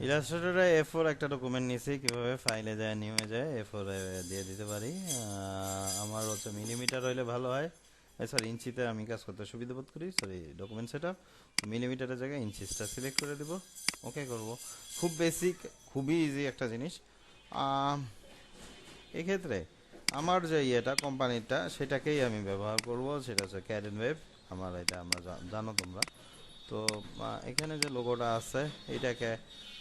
ইলাস্ট্রেটরে A4 একটা document নিয়েছি, কিভাবে ফাইলে যায় নিউয়ে যায় A4 এ দিয়ে দিতে পারি। আমার হচ্ছে মিলিমিটার হইলে ভালো হয়, সরি ইঞ্চিতে আমি কাজ করতে সুবিধা বোধ করি। সরি, ডকুমেন্ট সেট আপ মিলিমিটারের জায়গায় ইঞ্চিসটা সিলেক্ট করে দিব, ওকে করব। খুব বেসিক, খুবই ইজি একটা জিনিস। আম, এক্ষেত্রে আমার যে ইয়েটা কোম্পানিটা সেটাকেই আমি ব্যবহার করব, সেটা হচ্ছে ক্যাডেন ওয়েব। আমার এটা আমরা জানো তোমরা তো। এখানে যে লোগোটা আছে এটাকে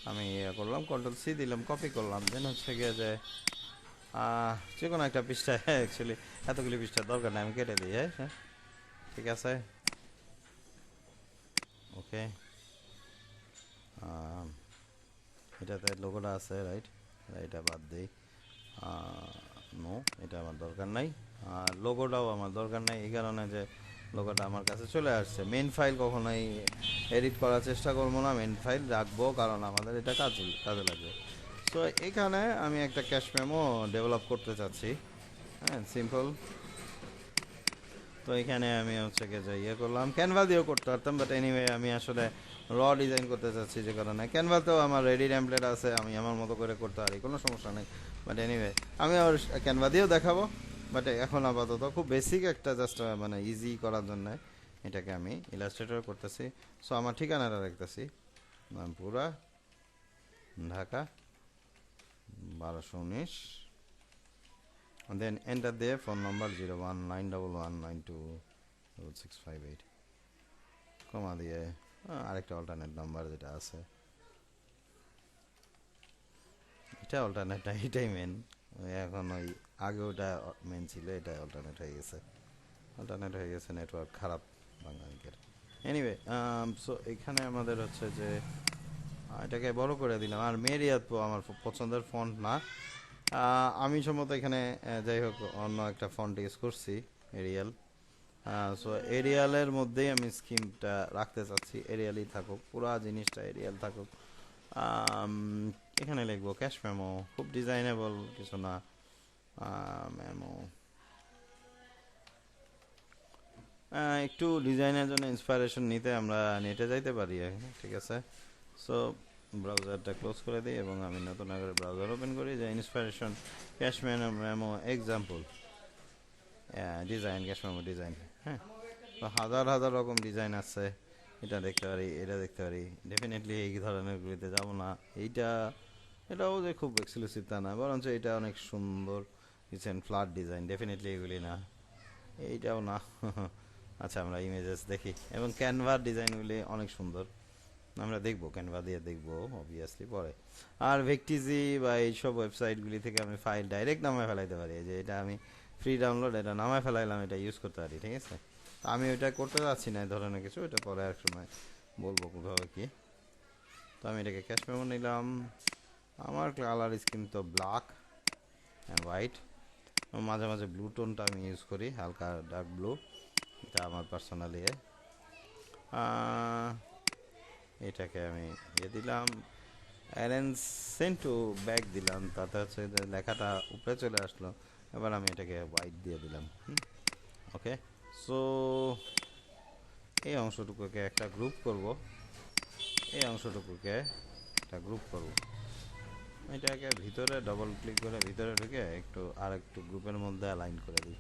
আমি ইয়ে করলাম, কন্ট্রোল সি দিলাম, কপি করলাম, দেন হচ্ছে গিয়ে যে যে কোনো একটা পৃষ্ঠায় অ্যাকচুয়ালি এতগুলি পৃষ্ঠার দরকার নেই, আমি কেটে দিই। হ্যাঁ, ঠিক আছে, ওকে। এটাতে লোগোটা আছে, রাইট? এটা বাদ দিই, নো, এটা আমার দরকার নাই। আর লোগোটাও আমার দরকার নাই, এই কারণে যে লোগোটা আমার কাছে চলে আসছে। মেন ফাইল কখনোই এডিট করার চেষ্টা করবো না, মেন ফাইল রাখবো, কারণ আমাদের এটা কাজে লাগবে। সো এখানে আমি একটা ক্যাশ মেমো ডেভেলপ করতে চাচ্ছি। হ্যাঁ, সিম্পল। তো এখানে আমি হচ্ছে গিয়ে যে ইয়ে করলাম, ক্যানভা দিয়েও করতে পারতাম, বাট এনিওয়ে আমি আসলে ডিজাইন করতে চাচ্ছি, যে কারণে ক্যানভাতেও আমার রেডি টেমপ্লেট আছে, আমি আমার মতো করে করতে পারি, কোনো সমস্যা নেই। বাট এনিওয়ে আমি আর ক্যানভা দিয়েও দেখাবো, বাট এখন আপাতত খুব বেসিক একটা জাস্ট মানে ইজি করার জন্য এটাকে আমি ইলাস্ট্রেটর করতেছি। সো আমার ঠিকানাটা রাখতেছি, নামপুরা, ঢাকা 1219, দেন এন্টার দিয়ে ফোন নম্বর 019111926658, কমা দিয়ে আরেকটা অল্টারনেট নাম্বার যেটা আছে, এটা অল্টারনেট না, এটাই মেন। এখন ওই আগে ওটা মেন ছিল, এটা অল্টারনেট হয়ে গেছে, নেটওয়ার্ক খারাপ বাংলালিংকের। এনিওয়ে, সো এখানে আমাদের হচ্ছে যে এটাকে বড় করে দিলাম। আর মেরিয়াত আমার পছন্দের ফন্ট না, আমি সম্ভবত এখানে যাই হোক অন্য একটা ফন্ট ইউজ করছি, এরিয়াল। সো এরিয়ালের মধ্যেই আমি স্কিমটা রাখতে চাচ্ছি, এরিয়ালই থাকুক, পুরা জিনিসটা এরিয়াল থাকুক। আম, এখানে লিখবো ক্যাশ মেমো, খুব ডিজাইনেবল কিছু না। মেমো একটু ডিজাইনের জন্য ইন্সপিরেশন নিতে আমরা নেটে যাইতে পারি, ঠিক আছে। সো ব্রাউজারটা ক্লোজ করে দিই এবং আমি নতুন করে ব্রাউজার ওপেন করি, যে inspiration cash memo example design, cash memo design. হ্যাঁ, তো হাজার হাজার রকম ডিজাইন আছে, এটা দেখতে পারি, এটা দেখতে পারি। ডেফিনেটলি এই ধরনের গুলিতে যাব না। এইটা, এটাও যে খুব এক্সক্লুসিভ তা না, বরঞ্চ এটা অনেক সুন্দর রিসেন্ট ফ্ল্যাট ডিজাইন, ডেফিনেটলি এগুলি না, এইটাও না। আচ্ছা, আমরা ইমেজেস দেখি, এবং ক্যানভার ডিজাইনগুলি অনেক সুন্দর, আমরা দেখবো, ক্যানভা দিয়ে দেখবো অবভিয়াসলি পরে। আর ভেক্টিজি বা এইসব ওয়েবসাইটগুলি থেকে আমি ফাইল ডাইরেক্ট নামায় ফেলাইতে পারি, যে এটা আমি ফ্রি ডাউনলোড, এটা নামায় ফেলাইলাম, এটা ইউজ করতে পারি, ঠিক আছে। আমি ওইটা করতে যাচ্ছি না, এই ধরনের কিছু, এটা পরে এক সময় বলবো কীভাবে কি। তো আমি এটাকে ক্যাশ মেমো নিলাম, আমার কালার স্কিন তো ব্ল্যাক অ্যান্ড হোয়াইট, মাঝে মাঝে ব্লু টোনটা আমি ইউজ করি, হালকা ডার্ক ব্লু, এটা আমার পার্সোনালি। এটাকে আমি দিলাম, অ্যারেঞ্জ সেন্ড টু ব্যাক দিলাম, তাতে হচ্ছে যে লেখাটা উপরে চলে আসলো। এবার আমি এটাকে হোয়াইট দিয়ে দিলাম, ওকে। সো এই অংশটুকুকে একটা গ্রুপ করব, এই অংশটুকুকে একটা গ্রুপ করব, এটাকে ভিতরে ডবল ক্লিক করে ভিতরে ঢুকে একটু আর একটু গ্রুপের মধ্যে অ্যালাইন করে দিই।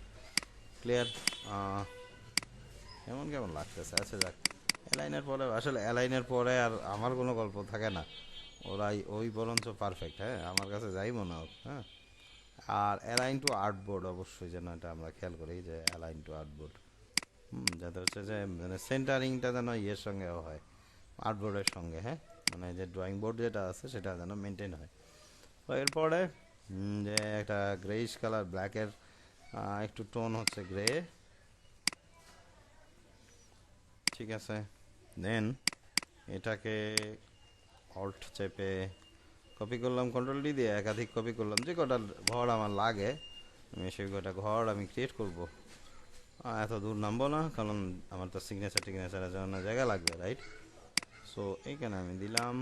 ক্লিয়ার? এমন কেমন লাগতেছে? আচ্ছা যাক, অ্যালাইনের পরে আসলে অ্যালাইনের পরে আর আমার কোনো গল্প থাকে না, ওরাই ওই বরঞ্চ পারফেক্ট। হ্যাঁ, আমার কাছে যাই মনে হোক। হ্যাঁ, আর অ্যালাইন টু আর্টবোর্ড অবশ্যই যেন এটা আমরা খেয়াল করি, যে অ্যালাইন টু আর্টবোর্ড, যাতে হচ্ছে যে মানে সেন্টারিংটা যেন ইয়ের সঙ্গে হয়, আর্টবোর্ডের সঙ্গে। হ্যাঁ, মানে যে ড্রয়িং বোর্ড যেটা আছে সেটা যেন মেনটেন হয়। তো এরপরে যে একটা গ্রেইশ কালার, ব্ল্যাকের একটু টোন হচ্ছে গ্রে, ঠিক আছে। দেন এটাকে অল্ট চেপে কপি করলাম, কন্ট্রোল ডি দিয়ে একাধিক কপি করলাম, যে কটা ঘর আমার লাগে আমি সেই কটা ঘর আমি ক্রিয়েট করব। এত দূর নামবো না, কারণ আমার তো টিগনেচারের জন্য জায়গা লাগবে, রাইট? সো এইখানে আমি দিলাম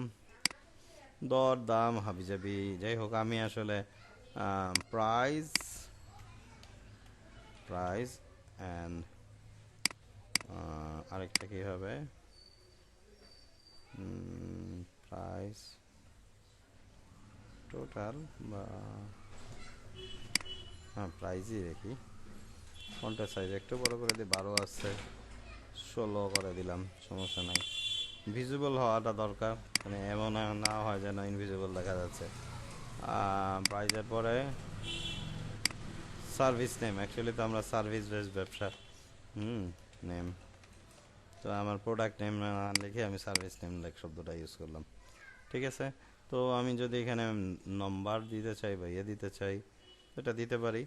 দর দাম হাবিজাবি, যাই হোক আমি আসলে প্রাইস, প্রাইস অ্যান্ড আরেকটা কী হবে, প্রাইস টোটাল বা হ্যাঁ প্রাইজই দেখি, ফন্টের সাইজ একটু বড় করে দিই, 12 আছে, 16 করে দিলাম, সমস্যা নাই। ভিজিবল হওয়াটা দরকার, মানে এমন না হয় যেন ইনভিজিবল দেখা যাচ্ছে। প্রাইজের পরে সার্ভিস নেম, অ্যাকচুয়ালি তো আমরা সার্ভিস বেসড ব্যবসা। নেম, তো আমার প্রোডাক্ট নেম না লিখে আমি সার্ভিস নেম লাইক শব্দটা ইউজ করলাম। ঠিক আছে, তো আমি যদি এখানে নম্বর দিতে চাই বা ইয়ে দিতে চাই এটা দিতে পারি।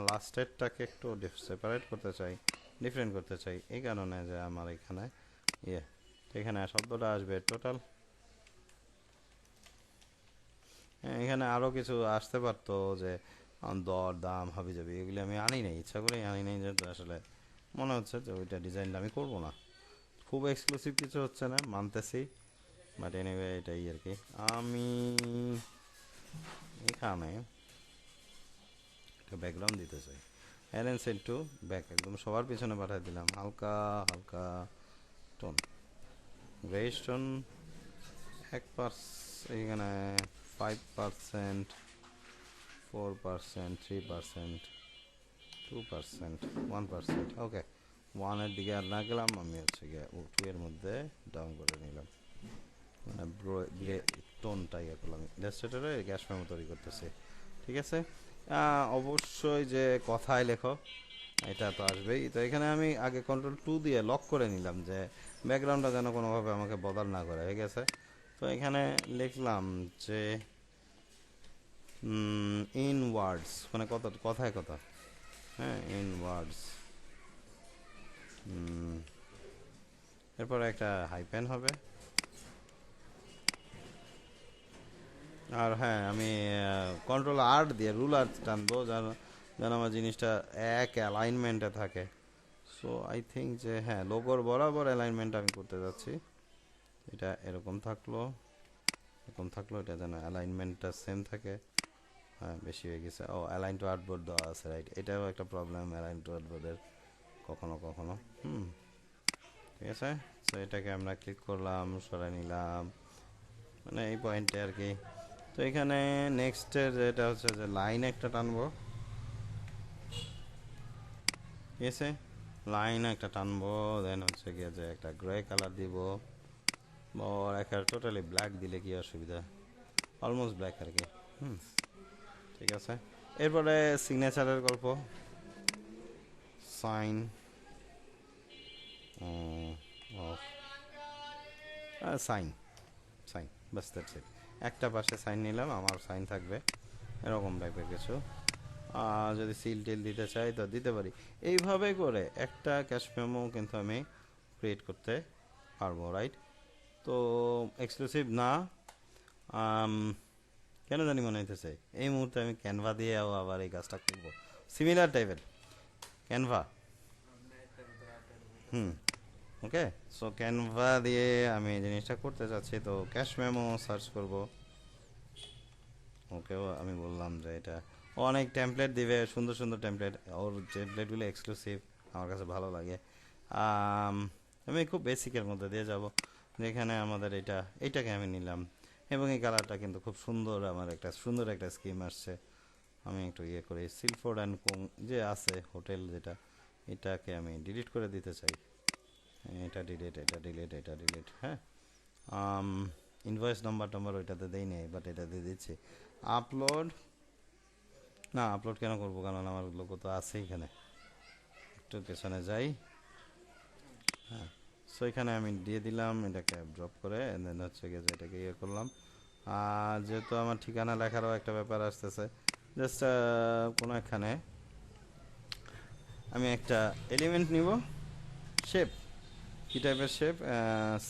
লাস্টেরটাকে একটু সেপারেট করতে চাই, ডিফারেন্ট করতে চাই, এই কারণে যে আমার এখানে ইয়ে, তো এখানে শব্দটা আসবে টোটাল। এখানে আরও কিছু আসতে পারতো যে দর দাম হাবি যাবি, এগুলি আমি আনি নাই, ইচ্ছা করেই আনি নাই, যেহেতু আসলে মনে হচ্ছে যে ওইটা ডিজাইনটা আমি করবো না, খুব এক্সক্লুসিভ কিছু হচ্ছে না মানতেছি, বাট এনিওয়ে এটাই আর কি। আমি এখানে একটা ব্যাকগ্রাউন্ড দিতে চাই, অ্যারেঞ্জ সেট টু ব্যাক, একদম সবার পিছনে পাঠিয়ে দিলাম, হালকা হালকা টোন, গ্রেস টোন 1%, এখানে 5%, 4%, 3%, 2%, 1%, ওকে। 1-এর দিকে আর না গেলাম, আমি হচ্ছে গিয়ে 2 এর মধ্যে ডাউন করে নিলাম, মানে টোনটা ইয়ে করলাম, ইলাস্ট্রেটরে গ্যাস মেমো তৈরি করতেছে। ঠিক আছে, অবশ্যই যে কথায় লেখো এটা তো আসবেই, তো এখানে আমি আগে Ctrl+2 দিয়ে লক করে নিলাম যে ব্যাকগ্রাউন্ডটা যেন কোনোভাবে আমাকে বদল না করে, হয়ে গেছে। তো এখানে লিখলাম যে ইন ওয়ার্ডস, মানে কথায় কথা, হ্যাঁ ইন ওয়ার্ডস, এরপরে একটা হাইপেন হবে। আর হ্যাঁ আমি Ctrl+R দিয়ে রুলার টানবো যেন যেন আমার জিনিসটা এক অ্যালাইনমেন্টে থাকে। সো আই থিঙ্ক যে হ্যাঁ লোগোর বরাবর অ্যালাইনমেন্ট আমি করতে যাচ্ছি, এটা এরকম থাকলো, এরকম থাকলো, এটা যেন অ্যালাইনমেন্টটা সেম থাকে। হ্যাঁ বেশি হয়ে গেছে, ও অ্যালাইন টু আর্টবোর্ড দেওয়া আছে, রাইট, এটাও একটা প্রবলেম অ্যালাইন টু আর্টবোর্ডের কখনো কখনো। ঠিক আছে, সো এটাকে আমরা ক্লিক করলাম, সরাই নিলাম, মানে এই পয়েন্টে আর কি। তো এখানে নেক্সটের যেটা হচ্ছে যে লাইন একটা টানবো, ঠিক আছে, লাইন একটা টানবো, দেন হচ্ছে গিয়ে যে একটা গ্রে কালার দিব, বা একটা টোটালি ব্ল্যাক দিলে কি অসুবিধা, অলমোস্ট ব্ল্যাক আর কি। ঠিক আছে, এরপরে সিগনেচারের গল্প, সাইন অফ, সাইন, সাইন, বাস দ্যাটস ইট, একটা পাশে সাইন নিলাম, আমার সাইন থাকবে এরকম টাইপের কিছু। যদি সিল টিল দিতে চাই তো দিতে পারি, এইভাবে করে একটা ক্যাশ মেমো কিন্তু আমি ক্রিয়েট করতে পারবো, রাইট। তো এক্সক্লুসিভ না, কেন জানি মনে হইতেছে এই মুহূর্তে আমি ক্যানভা দিয়েও আবার এই কাজটা করবো, সিমিলার টাইপের ক্যানভা। ওকে, সো ক্যানভা দিয়ে আমি এই জিনিসটা করতে চাচ্ছি, তো ক্যাশ মেমো সার্চ করব। ওকেও আমি বললাম যে এটা অনেক টেমপ্লেট দিবে, সুন্দর সুন্দর টেমপ্লেট, ওর টেমপ্লেটগুলো এক্সক্লুসিভ, আমার কাছে ভালো লাগে। আমি খুব বেসিকের মধ্যে দিয়ে যাব, যেখানে আমাদের এইটাকে আমি নিলাম, এবং এই কালারটা কিন্তু খুব সুন্দর, আমার একটা সুন্দর একটা স্কিম আসছে। আমি একটু ইয়ে করি, সিলফোর্ড অ্যান্ড কোং যে আছে হোটেল, যেটা এটাকে আমি ডিলিট করে দিতে চাই, এটা ডিলিট, এটা ডিলিট, এটা ডিলিট, হ্যাঁ। ইনভয়েস নাম্বার ওইটাতে দেই নেই, বাট এটাতে দিচ্ছি। আপলোড, না আপলোড কেন করবো, কারণ আমার লোগো তো আছে এখানে, একটু পেছনে যাই, হ্যাঁ। সো এখানে আমি দিয়ে দিলাম, এটাকে ড্রপ করে দেন হচ্ছে গিয়ে এটাকে ইয়ে করলাম। আর যেহেতু আমার ঠিকানা লেখারও একটা ব্যাপার আসতেছে, জাস্ট কোনো এখানে আমি একটা এলিমেন্ট নিব, শেপ, কী টাইপের শেপ,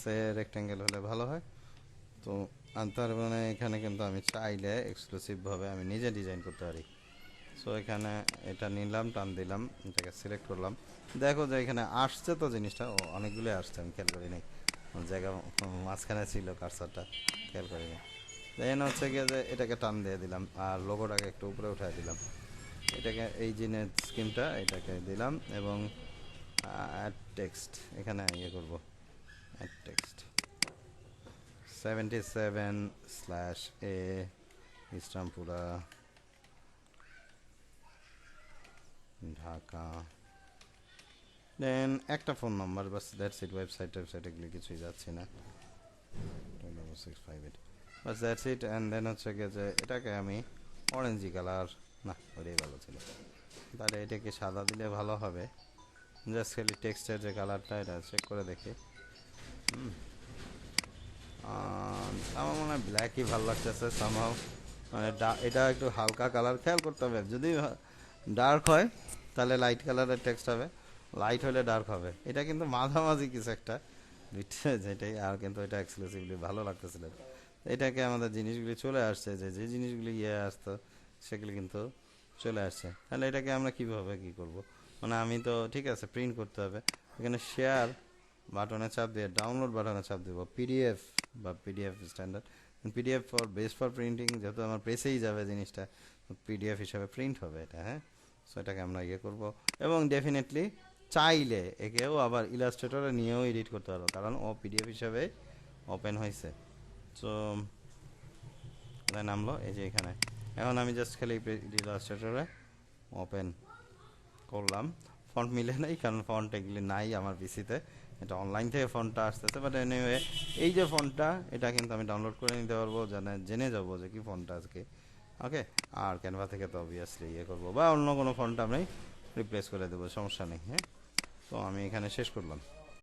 সে রেক্ট্যাঙ্গেল হলে ভালো হয়। তো তার মানে এখানে কিন্তু আমি চাইলে এক্সক্লুসিভভাবে আমি নিজে ডিজাইন করতে পারি। সো এখানে এটা নিলাম, টান দিলাম, এটাকে সিলেক্ট করলাম, দেখো যে এখানে আসছে তো জিনিসটা, ও অনেকগুলো আসছে, আমি খেয়াল করি নাই, জায়গা মাঝখানে ছিল কার্সারটা, খেয়াল করি নাই। দেন হচ্ছে গিয়ে যে এটাকে টান দিয়ে দিলাম, আর লোগোটাকে একটু উপরে উঠাই দিলাম, এটাকে এই জিনের স্কিমটা এটাকে দিলাম, এবং অ্যাড টেক্সট এখানে ইয়ে করবো, add text 77/A Islampura, Dhaka, দেন একটা ফোন নাম্বার, বাস দ্যাটস ইট। ওয়েবসাইটে এগুলি কিছুই যাচ্ছে না, 658, বাস দ্যাটস ইট। অ্যান্ড দেন হচ্ছে গিয়ে যে এটাকে আমি অরেঞ্জি কালার, না ওটাই ভালো ছিল, তাহলে এটাকে সাদা দিলে ভালো হবে। জাস্ট খালি টেক্সটের যে কালারটা এটা চেক করে দেখি। আমার মনে হয় ব্ল্যাকই ভালো লাগতেছে সামহাও, মানে এটা একটু হালকা কালার, খেয়াল করতে হবে। যদি ডার্ক হয় তাহলে লাইট কালারের টেক্সট হবে, লাইট হলে ডার্ক হবে। এটা কিন্তু মাঝামাঝি কিছু একটা যেটাই, আর কিন্তু এটা এক্সক্লুসিভলি ভালো লাগতেছিল। এটাকে আমাদের জিনিসগুলি চলে আসছে, যে জিনিসগুলি আসতো সেগুলি কিন্তু চলে আসছে। তাহলে এটাকে আমরা কিভাবে কি করব, মানে আমি তো ঠিক আছে প্রিন্ট করতে হবে, এখানে শেয়ার বাটনে চাপ দিয়ে ডাউনলোড বাটনে চাপ দেবো, পিডিএফ বা PDF standard, PDF for best for printing, যেহেতু আমার প্রেসেই যাবে জিনিসটা, পিডিএফ হিসাবে প্রিন্ট হবে এটা। হ্যাঁ, সো এটাকে আমরা করব। এবং ডেফিনেটলি চাইলে একেও আবার ইলাস্ট্রেটরে নিয়েও এডিট করতে পারবো, কারণ ও পিডিএফ হিসাবে ওপেন হয়েছে। সো নামলো এই যে এখানে। এখন আমি জাস্ট খালি ইলাস্ট্রেটরে ওপেন করলাম। ফন্ট মিলে নাই, কারণ ফন্ট এগুলি নাই আমার পিসিতে, এটা অনলাইন থেকে ফন্টটা আসতেছে। বাট এনিওয়ে এই যে ফন্টটা, এটা কিন্তু আমি ডাউনলোড করে নিতে পারবো, জেনে যাবো যে কি ফন্টটা আজকে। ওকে, আর ক্যানভা থেকে তো অবভিয়াসলি করবো, বা অন্য কোনো ফন্টটা আমি রিপ্লেস করে দেবো, সমস্যা নেই। হ্যাঁ, তো আমি এখানে শেষ করলাম।